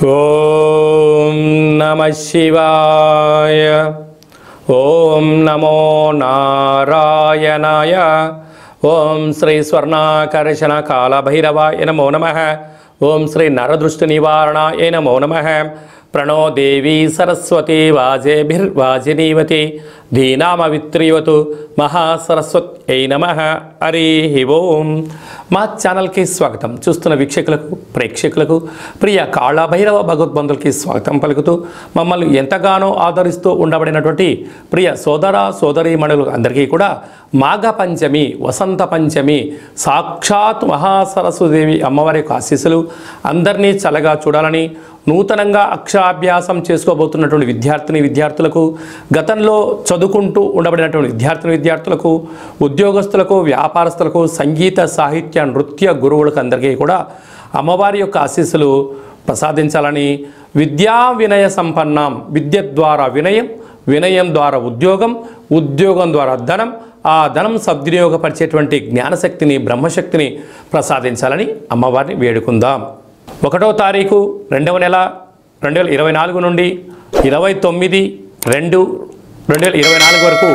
ఓం నమః శివాయ. ఓం నమో నారాయణాయ. ఓం శ్రీ స్వర్ణాకర్షణ కాళభైరవాయ నమో నమః. ఓం శ్రీ నరదృష్టి నివారణాయ నమో నమః. ప్రణో దేవీ సరస్వతి వాజేభిర్వాజినీవతి ధీనామవిత్రియవతు మహాసరస్వత్యై నమః. హరి ఓం. మా ఛానల్కి స్వాగతం. చూస్తున్న వీక్షకులకు ప్రేక్షకులకు ప్రియ కాళభైరవ భగవద్బంధులకి స్వాగతం పలుకుతూ మమ్మల్ని ఎంతగానో ఆదరిస్తూ ఉండబడినటువంటి ప్రియ సోదర సోదరీమణులు అందరికీ కూడా మాఘ పంచమి వసంత పంచమి సాక్షాత్ మహాసరస్వదేవి అమ్మవారి యొక్క ఆశీస్సులు అందరినీ చల్లగా చూడాలని, నూతనంగా అక్షరాభ్యాసం చేసుకోబోతున్నటువంటి విద్యార్థులకు, గతంలో చదువుకుంటూ ఉండబడినటువంటి విద్యార్థులకు, ఉద్యోగస్తులకు, వ్యాపారస్తులకు, సంగీత సాహిత్య నృత్య గురువులకు అందరికీ కూడా అమ్మవారి యొక్క ఆశీస్సులు ప్రసాదించాలని, విద్యా వినయ సంపన్నం, విద్య ద్వారా వినయం, వినయం ద్వారా ఉద్యోగం, ఉద్యోగం ద్వారా ధనం, ఆ ధనం సద్వినియోగపరిచేటువంటి జ్ఞానశక్తిని బ్రహ్మశక్తిని ప్రసాదించాలని అమ్మవారిని వేడుకుందాం. 1వ తారీఖు 2వ నెల 2024 నుండి 29/2/2024 వరకు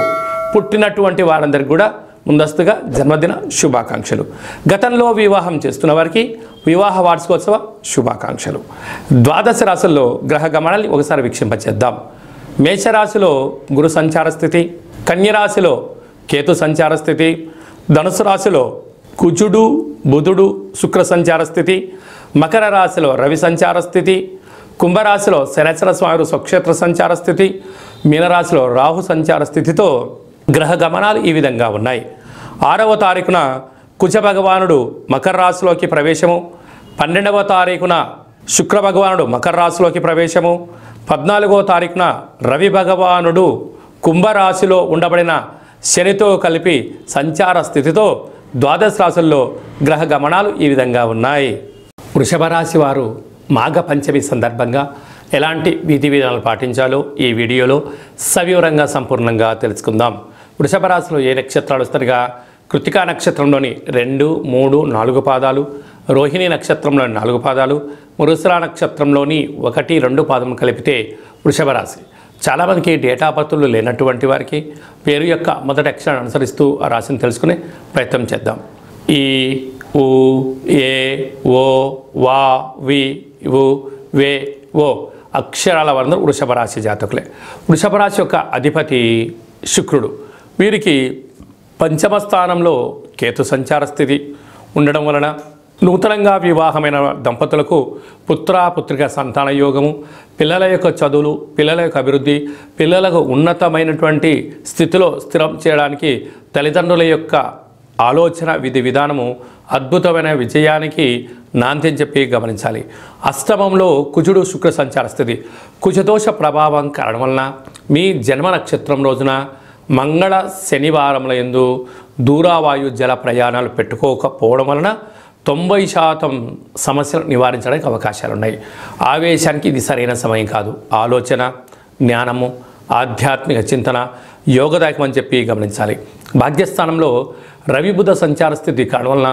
పుట్టినటువంటి వారందరికీ కూడా ముందస్తుగా జన్మదిన శుభాకాంక్షలు. గతంలో వివాహం చేస్తున్న వారికి వివాహ వార్షికోత్సవ శుభాకాంక్షలు. ద్వాదశ రాశుల్లో గ్రహ గమనాన్ని ఒకసారి వీక్షింపచేద్దాం. మేషరాశిలో గురు సంచార స్థితి, కన్యరాశిలో కేతు సంచార స్థితి, ధనుసు రాశిలో కుజుడు బుధుడు శుక్ర సంచార స్థితి, మకర రాశిలో రవి సంచార స్థితి, కుంభరాశిలో శనేశ్వర స్వామి స్వక్షేత్ర సంచార స్థితి, మీనరాశిలో రాహు సంచార స్థితితో గ్రహ గమనాలు ఈ విధంగా ఉన్నాయి. 6వ తారీఖున కుజ భగవానుడు మకర రాశిలోకి ప్రవేశము, 12వ తారీఖున శుక్ర భగవానుడు మకర రాశిలోకి ప్రవేశము, 14వ తారీఖున రవి భగవానుడు కుంభరాశిలో ఉండబడిన శనితో కలిపి సంచార స్థితితో ద్వాదశ రాశుల్లో గ్రహ గమనాలు ఈ విధంగా ఉన్నాయి. వృషభ రాశి వారు మాఘ పంచమి సందర్భంగా ఎలాంటి విధి విధానాలు పాటించాలో ఈ వీడియోలో సవివరంగా సంపూర్ణంగా తెలుసుకుందాం. వృషభ రాశిలో ఏ నక్షత్రాలు వస్తారుగా కృతికా నక్షత్రంలోని 2, 3, 4 పాదాలు, రోహిణి నక్షత్రంలోని 4 పాదాలు, మృగశిర నక్షత్రంలోని 1, 2 పాదం కలిపితే వృషభ రాశి. చాలామందికి డేటా బర్త్లు లేనటువంటి వారికి పేరు యొక్క మొదటి అక్షరాన్ని అనుసరిస్తూ ఆ రాశిని తెలుసుకునే ప్రయత్నం చేద్దాం. ఈ ఉ ఏ ఓ వా వి ఉ వే ఓ అక్షరాల వారందరూ వృషభ రాశి జాతకులే. వృషభ రాశి యొక్క అధిపతి శుక్రుడు. వీరికి పంచమ స్థానంలో కేతు సంచార స్థితి ఉండడం వలన నూతనంగా వివాహమైన దంపతులకు పుత్రిక సంతాన యోగము, పిల్లల యొక్క చదువులు, పిల్లల యొక్క అభివృద్ధి, పిల్లలకు ఉన్నతమైనటువంటి స్థితిలో స్థిరం చేయడానికి తల్లిదండ్రుల యొక్క ఆలోచన విధి విధానము అద్భుతమైన విజయానికి నాంది అని చెప్పి గమనించాలి. అష్టమంలో కుజుడు శుక్ర సంచార స్థితి. కుజదోష ప్రభావం కారణం వలన మీ జన్మ నక్షత్రం రోజున మంగళ శనివారముల యందు దూరావాయు జల ప్రయాణాలు పెట్టుకోకపోవడం వలన 90% సమస్యలు నివారించడానికి అవకాశాలు ఉన్నాయి. ఆవేశానికి ఇది సరైన సమయం కాదు. ఆలోచన, జ్ఞానము, ఆధ్యాత్మిక చింతన యోగదాయకం అని చెప్పి గమనించాలి. భాగ్యస్థానంలో రవి బుధ సంచార స్థితి కారణం వలన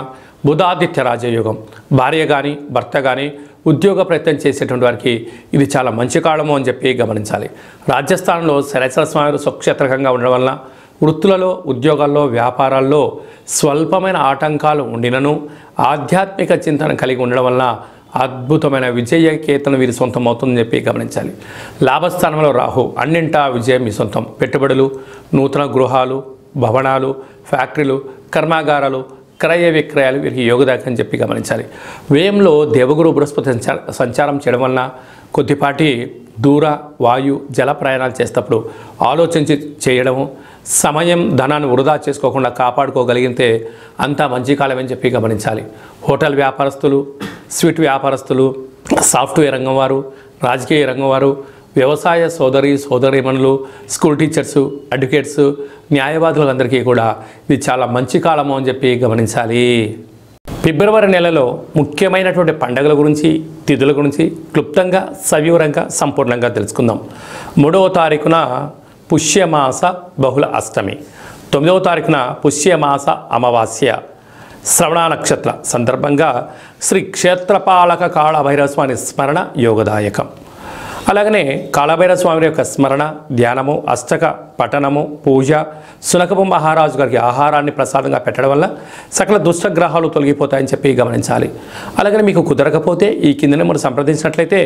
బుధాదిత్య రాజయోగం. భార్య కానీ భర్త కానీ ఉద్యోగ ప్రయత్నం చేసేటువంటి వారికి ఇది చాలా మంచి కాలము అని చెప్పి గమనించాలి. రాజ్యస్థానంలో శనేశ్వర స్వామి స్వక్షేత్రకంగా ఉండడం వలన వృత్తులలో, ఉద్యోగాల్లో, వ్యాపారాల్లో స్వల్పమైన ఆటంకాలు ఉండినను ఆధ్యాత్మిక చింతన కలిగి ఉండడం వలన అద్భుతమైన విజయ కేతనం వీరి సొంతం అవుతుందని చెప్పి గమనించాలి. లాభస్థానంలో రాహు. అన్నింటా విజయం మీ సొంతం. పెట్టుబడులు, నూతన గృహాలు, భవనాలు, ఫ్యాక్టరీలు, కర్మాగారాలు, క్రయ విక్రయాలు వీరికి యోగదాయకం అని చెప్పి గమనించాలి. వ్యయంలో దేవగురు బృహస్పతి సంచారం చేయడం వలన కొద్దిపాటి దూర వాయు జల ప్రయాణాలు చేసేటప్పుడు ఆలోచించి చేయడము, సమయం ధనాన్ని వృధా చేసుకోకుండా కాపాడుకోగలిగితే అంతా మంచి కాలమని చెప్పి గమనించాలి. హోటల్ వ్యాపారస్తులు, స్వీట్ వ్యాపారస్తులు, సాఫ్ట్వేర్ రంగం వారు, రాజకీయ రంగం వారు, వ్యవసాయ సోదరీమణులు, స్కూల్ టీచర్సు, అడ్వకేట్స్, న్యాయవాదులకు అందరికీ కూడా ఇది చాలా మంచి కాలము అని చెప్పి గమనించాలి. ఫిబ్రవరి నెలలో ముఖ్యమైనటువంటి పండుగల గురించి, తిథుల గురించి క్లుప్తంగా సవివరంగా సంపూర్ణంగా తెలుసుకుందాం. 3వ తారీఖున పుష్యమాస బహుళ అష్టమి, 9వ తారీఖున పుష్యమాస అమావాస్య, శ్రవణ నక్షత్ర సందర్భంగా శ్రీ క్షేత్రపాలక కాళభైరవ స్వామి స్మరణ యోగదాయకం. అలాగనే కాళభైరవ స్వామి యొక్క స్మరణ, ధ్యానము, అష్టక పఠనము, పూజ, సునకపు మహారాజు గారికి ఆహారాన్ని ప్రసాదంగా పెట్టడం వల్ల సకల దుష్టగ్రహాలు తొలగిపోతాయని చెప్పి గమనించాలి. అలాగనే మీకు కుదరకపోతే ఈ కింద నెంబర్ సంప్రదించినట్లయితే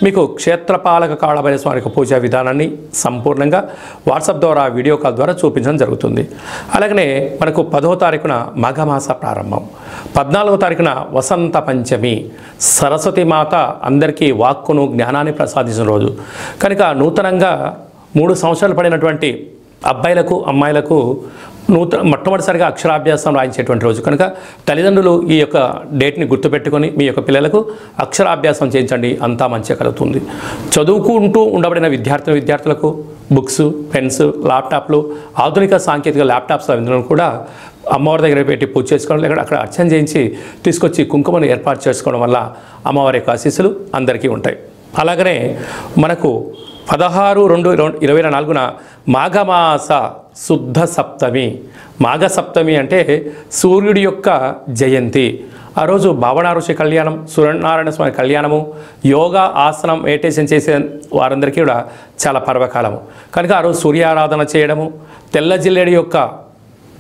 మీకు క్షేత్రపాలక కాళభైరవ స్వామి యొక్క పూజా విధానాన్ని సంపూర్ణంగా వాట్సాప్ ద్వారా, వీడియో కాల్ ద్వారా చూపించడం జరుగుతుంది. అలాగనే మనకు 10వ తారీఖున మాఘమాస ప్రారంభం, 14వ తారీఖున వసంత పంచమి, సరస్వతి మాత అందరికీ వాక్కును, జ్ఞానాన్ని ప్రసాదించిన రోజు కనుక నూతనంగా 3 సంవత్సరాలు పడినటువంటి అబ్బాయిలకు, అమ్మాయిలకు మొట్టమొదటిసారిగా అక్షరాభ్యాసం రాయించేటువంటి రోజు కనుక తల్లిదండ్రులు ఈ యొక్క డేట్ని గుర్తుపెట్టుకొని మీ యొక్క అక్షరాభ్యాసం చేయించండి, అంతా మంచిగా కలుగుతుంది. చదువుకుంటూ ఉండబడిన విద్యార్థులకు బుక్స్, పెన్స్, ల్యాప్టాప్లు, ఆధునిక సాంకేతిక ల్యాప్టాప్స్ అందులో కూడా అమ్మవారి దగ్గర పెట్టి పూజ చేసుకోవడం, లేకపోతే అక్కడ అర్చన చేయించి తీసుకొచ్చి కుంకుమను ఏర్పాటు చేసుకోవడం వల్ల అమ్మవారి యొక్క ఆశీస్సులు అందరికీ ఉంటాయి. అలాగనే మనకు 16/2/2024 మాఘమాస శుద్ధ సప్తమి. మాఘ సప్తమి అంటే సూర్యుడి యొక్క జయంతి. ఆ రోజు భావన ఋషి కళ్యాణం, సూర్యనారాయణ స్వామి కళ్యాణము, యోగా, ఆసనం, మెడిటేషన్ చేసే వారందరికీ కూడా చాలా పర్వకాలము కనుక ఆ రోజు సూర్యారాధన చేయడము, తెల్ల జిల్లేడి యొక్క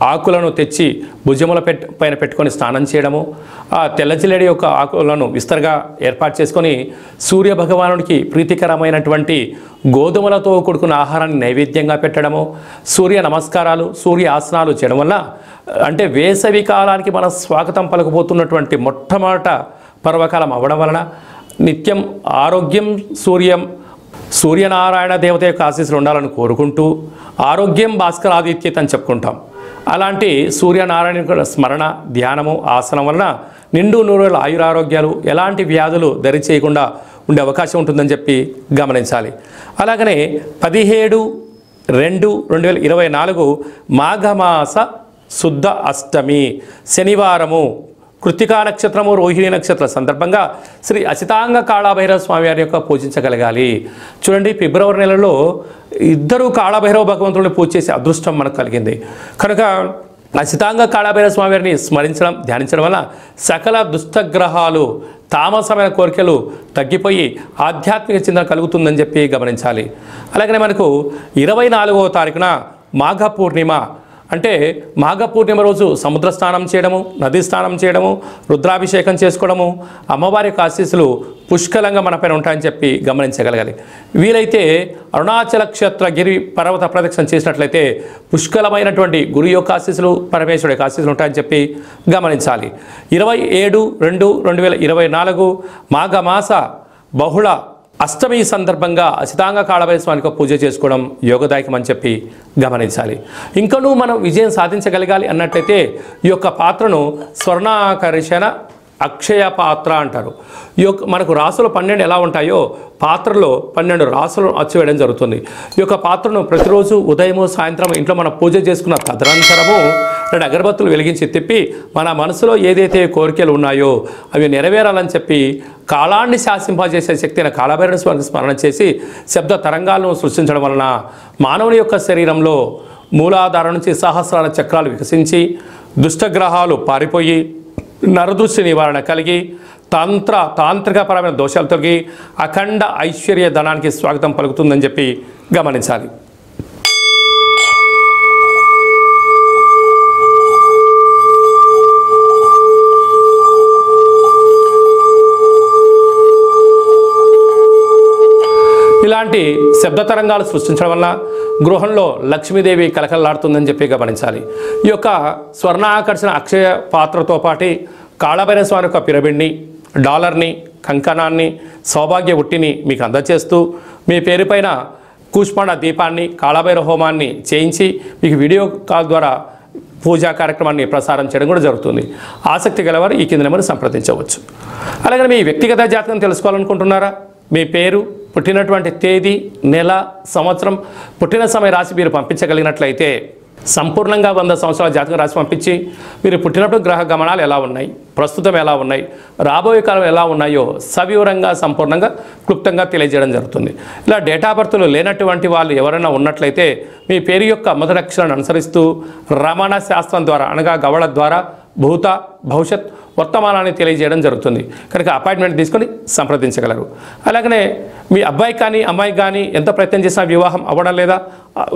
ఆకులను తెచ్చి భుజముల పైన పెట్టుకొని స్నానం చేయడము, ఆ తెల్ల జిల్లేడి యొక్క ఆకులను విస్తరగా ఏర్పాటు చేసుకొని సూర్య భగవానుడికి ప్రీతికరమైనటువంటి గోధుమలతో కూడుకున్న ఆహారాన్ని నైవేద్యంగా పెట్టడము, సూర్య నమస్కారాలు, సూర్య ఆసనాలు చేయడం వల్ల అంటే వేసవి కాలానికి మనం స్వాగతం పలకపోతున్నటువంటి మొట్టమొదట పర్వకాలం అవ్వడం వలన నిత్యం ఆరోగ్యం, సూర్యనారాయణ దేవత యొక్క ఆశీస్సులు ఉండాలని కోరుకుంటూ ఆరోగ్యం భాస్కరాదిత్యత అని చెప్పుకుంటాం. అలాంటి సూర్యనారాయణ స్మరణ, ధ్యానము, ఆసనం వలన నిండు నూరేళ్ళ ఆయురారోగ్యాలు, ఎలాంటి వ్యాధులు దరి చేయకుండా ఉండే అవకాశం ఉంటుందని చెప్పి గమనించాలి. అలాగనే 17/2/2024 మాఘమాస శుద్ధ అష్టమి శనివారము, కృత్తికా నక్షత్రము, రోహిణి నక్షత్ర సందర్భంగా శ్రీ అసితాంగ కాళభైరవ స్వామి వారి యొక్క పూజించగలగాలి. చూడండి, ఫిబ్రవరి నెలలో 2 కాళభైరవ భగవంతుడిని పూజ చేసే అదృష్టం మనకు కలిగింది కనుక అసితాంగ కాళభైరవ స్వామి వారిని స్మరించడం, ధ్యానించడం వల్ల సకల దుష్టగ్రహాలు, తామసమైన కోరికలు తగ్గిపోయి ఆధ్యాత్మిక చింతన కలుగుతుందని చెప్పి గమనించాలి. అలాగనే మనకు 24వ తారీఖున మాఘ పూర్ణిమ అంటే మాఘ పూర్ణిమ రోజు సముద్ర స్నానం చేయడము, నదీ స్నానం చేయడము, రుద్రాభిషేకం చేసుకోవడము, అమ్మవారి యొక్క ఆశీస్సులు పుష్కలంగా మనపైన ఉంటాయని చెప్పి గమనించగలగాలి. వీలైతే అరుణాచల క్షేత్రగిరి పర్వత ప్రదక్షిణ చేసినట్లయితే పుష్కలమైనటువంటి గురు యొక్క ఆశీస్సులు, పరమేశ్వరుడి యొక్క ఆశీస్సులు ఉంటాయని చెప్పి గమనించాలి. 27/2/2024 మాఘమాస బహుళ అష్టమి సందర్భంగా అసితాంగ కాళభైరవ స్వామికి పూజ చేసుకోవడం యోగదాయకం అని చెప్పి గమనించాలి. ఇంకనూ మనం విజయం సాధించగలగాలి అన్నట్లయితే ఈ యొక్క పాత్రను స్వర్ణాకర్షణ అక్షయ పాత్ర అంటారు. ఈ యొక్క మనకు రాసులు 12 ఎలా ఉంటాయో పాత్రలో 12 రాసులను అచ్చివేయడం జరుగుతుంది. ఈ యొక్క పాత్రను ప్రతిరోజు ఉదయము, సాయంత్రం ఇంట్లో మనం పూజ చేసుకున్న తదనంతరము 2 అగరబత్తులు వెలిగించి తిప్పి మన మనసులో ఏదైతే కోరికలు ఉన్నాయో అవి నెరవేరాలని చెప్పి కాలాన్ని శాసింపజేసే శక్తి అయిన కాళభైరవ స్వామిని స్మరణ చేసి శబ్ద తరంగాలను సృష్టించడం వలన మానవుని యొక్క శరీరంలో మూలాధారం నుంచి సహస్రాల చక్రాలు వికసించి దుష్టగ్రహాలు పారిపోయి నరదృష్టి నివారణ కలిగి తాంత్రికపరమైన దోషాలు తొలగి అఖండ ఐశ్వర్య ధనానికి స్వాగతం పలుకుతుందని చెప్పి గమనించాలి. ఇలాంటి శబ్ద తరంగాలు సృష్టించడం వల్ల గృహంలో లక్ష్మీదేవి కలకలలాడుతుందని చెప్పి గమనించాలి. ఈ యొక్క స్వర్ణాకర్షణ అక్షయ పాత్రతో పాటు కాళభైరవ స్వామి యొక్క పిరమిడ్ని, డాలర్ని, కంకణాన్ని, సౌభాగ్య ఉట్టిని మీకు అందజేస్తూ మీ పేరుపైన కూష్మాండ దీపాన్ని, కాళభైరవ హోమాన్ని చేయించి మీకు వీడియో కాల్ ద్వారా పూజా కార్యక్రమాన్ని ప్రసారం చేయడం కూడా జరుగుతుంది. ఆసక్తి గలవారు ఈ కింద నెంబర్ సంప్రదించవచ్చు. అలాగే మీ వ్యక్తిగత జాతకం తెలుసుకోవాలనుకుంటున్నారా? మీ పేరు, పుట్టినటువంటి తేదీ, నెల, సంవత్సరం, పుట్టిన సమయ రాశి మీరు పంపించగలిగినట్లయితే సంపూర్ణంగా 100 సంవత్సరాల జాతకం రాసి పంపించి మీరు పుట్టినప్పుడు గ్రహ గమనాలు ఎలా ఉన్నాయి, ప్రస్తుతం ఎలా ఉన్నాయి, రాబోయే కాలం ఎలా ఉన్నాయో సవివరంగా సంపూర్ణంగా క్లుప్తంగా తెలియజేయడం జరుగుతుంది. ఇలా డేటా బర్త్లు లేనటువంటి వాళ్ళు ఎవరైనా ఉన్నట్లయితే మీ పేరు యొక్క మొదటి అక్షరాన్ని అనుసరిస్తూ రమణ శాస్త్రం ద్వారా అనగా గవళ ద్వారా భూత భవిష్యత్ వర్తమానాన్ని తెలియజేయడం జరుగుతుంది. కనుక అపాయింట్మెంట్ తీసుకొని సంప్రదించగలరు. అలాగనే మీ అబ్బాయికి కానీ అమ్మాయికి కానీ ఎంత ప్రయత్నం చేసినా వివాహం అవ్వడం లేదా,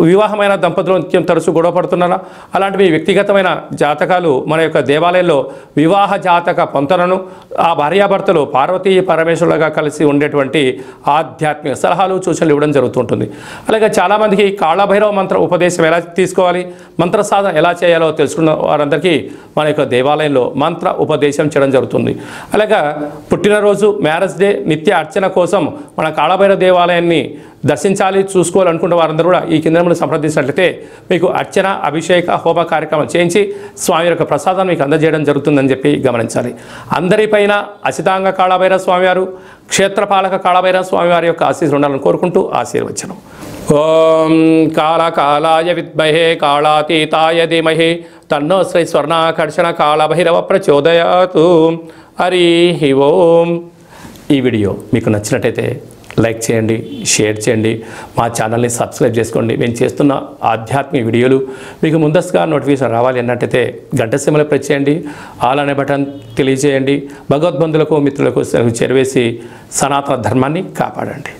వివాహమైన దంపతులు నిత్యం తరచూ గొడవ పడుతున్నారా, అలాంటివి వ్యక్తిగతమైన జాతకాలు మన యొక్క దేవాలయంలో వివాహ జాతక పొంతనను ఆ భార్యాభర్తలు పార్వతీ పరమేశ్వరులుగా కలిసి ఉండేటువంటి ఆధ్యాత్మిక సలహాలు సూచనలు ఇవ్వడం జరుగుతుంటుంది. అలాగే చాలామందికి కాళభైరవ మంత్ర ఉపదేశం ఎలా తీసుకోవాలి, మంత్ర సాధన ఎలా చేయాలో తెలుసుకున్న వారందరికీ మన యొక్క దేవాలయంలో మంత్ర ఉపదేశం చేయడం జరుగుతుంది. అలాగా పుట్టినరోజు, మ్యారేజ్ డే, నిత్య అర్చన కోసం మన కాళభైరవ దేవాలయాన్ని దర్శించాలి, చూసుకోవాలనుకున్న వారందరూ కూడా ఈ కేంద్రంలో సంప్రదించినట్లయితే మీకు అర్చన, అభిషేక, హోమ కార్యక్రమం చేయించి స్వామి యొక్క ప్రసాదాన్ని మీకు అందజేయడం జరుగుతుందని చెప్పి గమనించాలి. అందరిపైన అసితాంగ కాళభైరవ స్వామివారు, క్షేత్రపాలక కాళభైరవ స్వామివారి యొక్క ఆశీస్సులు ఉండాలని కోరుకుంటూ ఆశీర్వచనం. ఓం కాళకాలాయ విద్మహే కాళాతీతాయ ధీమహి తన్నో శ్రీ స్వర్ణాకర్షణ కాళభైరవ ప్రచోదయాతు. హరి ఓం. ఈ వీడియో మీకు నచ్చినట్టయితే లైక్ చేయండి, షేర్ చేయండి, మా ఛానల్ని సబ్స్క్రైబ్ చేసుకోండి. మేము చేస్తున్న ఆధ్యాత్మిక వీడియోలు మీకు ముందస్తుగా నోటిఫికేషన్ రావాలి అన్నట్టయితే గంట సింబల్ ప్రెస్ చేయండి, ఆల్ అనే బటన్ తెలియజేయండి. భగవద్బంధులకు మిత్రులకు చేరవేసి సనాతన ధర్మాన్ని కాపాడండి.